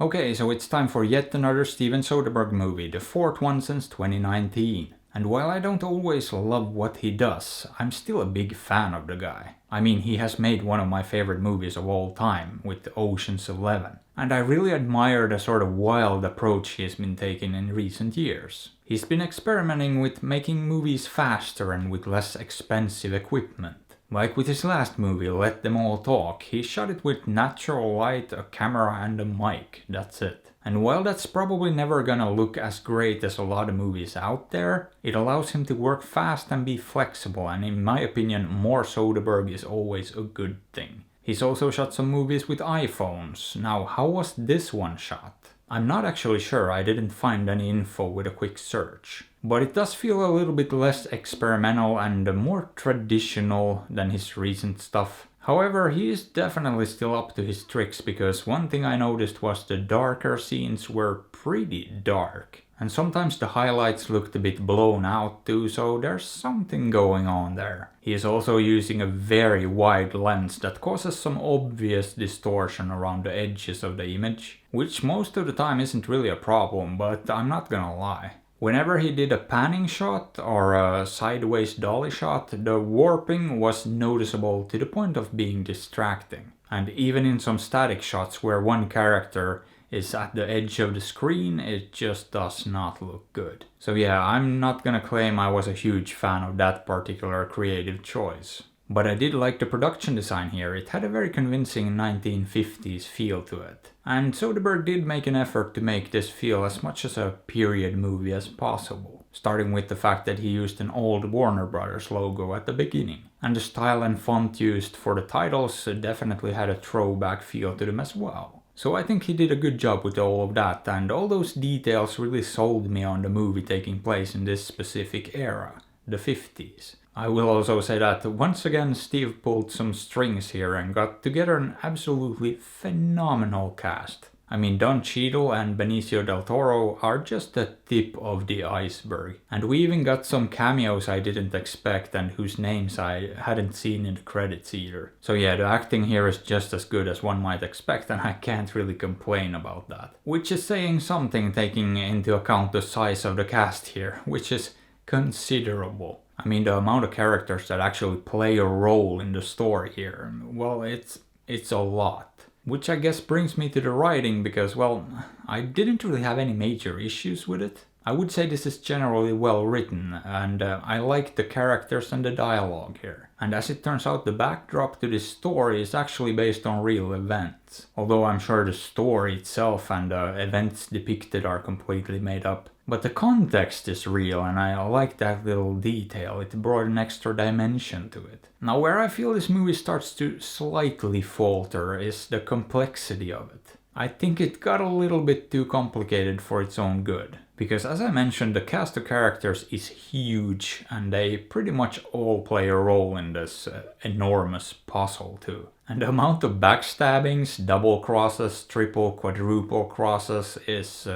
Okay, so it's time for yet another Steven Soderbergh movie, the fourth one since 2019. And while I don't always love what he does, I'm still a big fan of the guy. I mean, he has made one of my favorite movies of all time, with Ocean's 11. And I really admire the sort of wild approach he has been taking in recent years. He's been experimenting with making movies faster and with less expensive equipment. Like with his last movie, Let Them All Talk, he shot it with natural light, a camera and a mic, that's it. And while that's probably never gonna look as great as a lot of movies out there, it allows him to work fast and be flexible, and in my opinion, more Soderbergh is always a good thing. He's also shot some movies with iPhones. Now, how was this one shot? I'm not actually sure, I didn't find any info with a quick search. But it does feel a little bit less experimental and more traditional than his recent stuff. However, he is definitely still up to his tricks, because one thing I noticed was the darker scenes were pretty dark. And sometimes the highlights looked a bit blown out too, so there's something going on there. He is also using a very wide lens that causes some obvious distortion around the edges of the image, which most of the time isn't really a problem, but I'm not gonna lie. Whenever he did a panning shot or a sideways dolly shot, the warping was noticeable to the point of being distracting. And even in some static shots where one character is at the edge of the screen, it just does not look good. So yeah, I'm not gonna claim I was a huge fan of that particular creative choice. But I did like the production design here. It had a very convincing 1950s feel to it. And Soderbergh did make an effort to make this feel as much as a period movie as possible. Starting with the fact that he used an old Warner Brothers logo at the beginning. And the style and font used for the titles definitely had a throwback feel to them as well. So I think he did a good job with all of that, and all those details really sold me on the movie taking place in this specific era, the 50s. I will also say that once again Steve pulled some strings here and got together an absolutely phenomenal cast. I mean, Don Cheadle and Benicio del Toro are just the tip of the iceberg. And we even got some cameos I didn't expect and whose names I hadn't seen in the credits either. So yeah, the acting here is just as good as one might expect, and I can't really complain about that. Which is saying something, taking into account the size of the cast here, which is considerable. I mean, the amount of characters that actually play a role in the story here, well, it's a lot. Which I guess brings me to the writing, because, well, I didn't really have any major issues with it. I would say this is generally well written, and I like the characters and the dialogue here. And as it turns out, the backdrop to this story is actually based on real events. Although I'm sure the story itself and the events depicted are completely made up. But the context is real, and I like that little detail. It brought an extra dimension to it. Now, where I feel this movie starts to slightly falter is the complexity of it. I think it got a little bit too complicated for its own good. Because as I mentioned, the cast of characters is huge, and they pretty much all play a role in this enormous puzzle too. And the amount of backstabbings, double crosses, triple, quadruple crosses is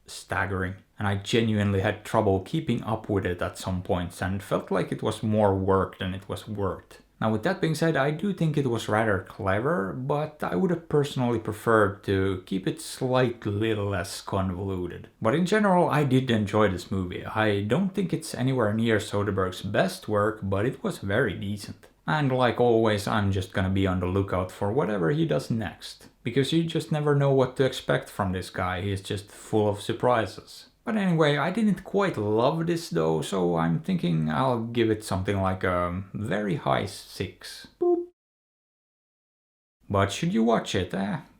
staggering. And I genuinely had trouble keeping up with it at some points and felt like it was more work than it was worth. Now, with that being said, I do think it was rather clever, but I would have personally preferred to keep it slightly less convoluted. But in general, I did enjoy this movie. I don't think it's anywhere near Soderbergh's best work, but it was very decent. And like always, I'm just gonna be on the lookout for whatever he does next. Because you just never know what to expect from this guy, he's just full of surprises. But anyway, I didn't quite love this though, so I'm thinking I'll give it something like a very high 6. Boop. But should you watch it?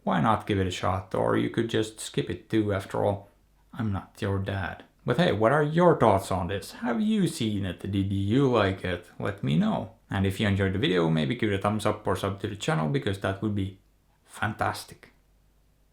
Why not give it a shot? Or you could just skip it too, after all, I'm not your dad. But hey, what are your thoughts on this? Have you seen it? Did you like it? Let me know. And if you enjoyed the video, maybe give it a thumbs up or sub to the channel, because that would be fantastic.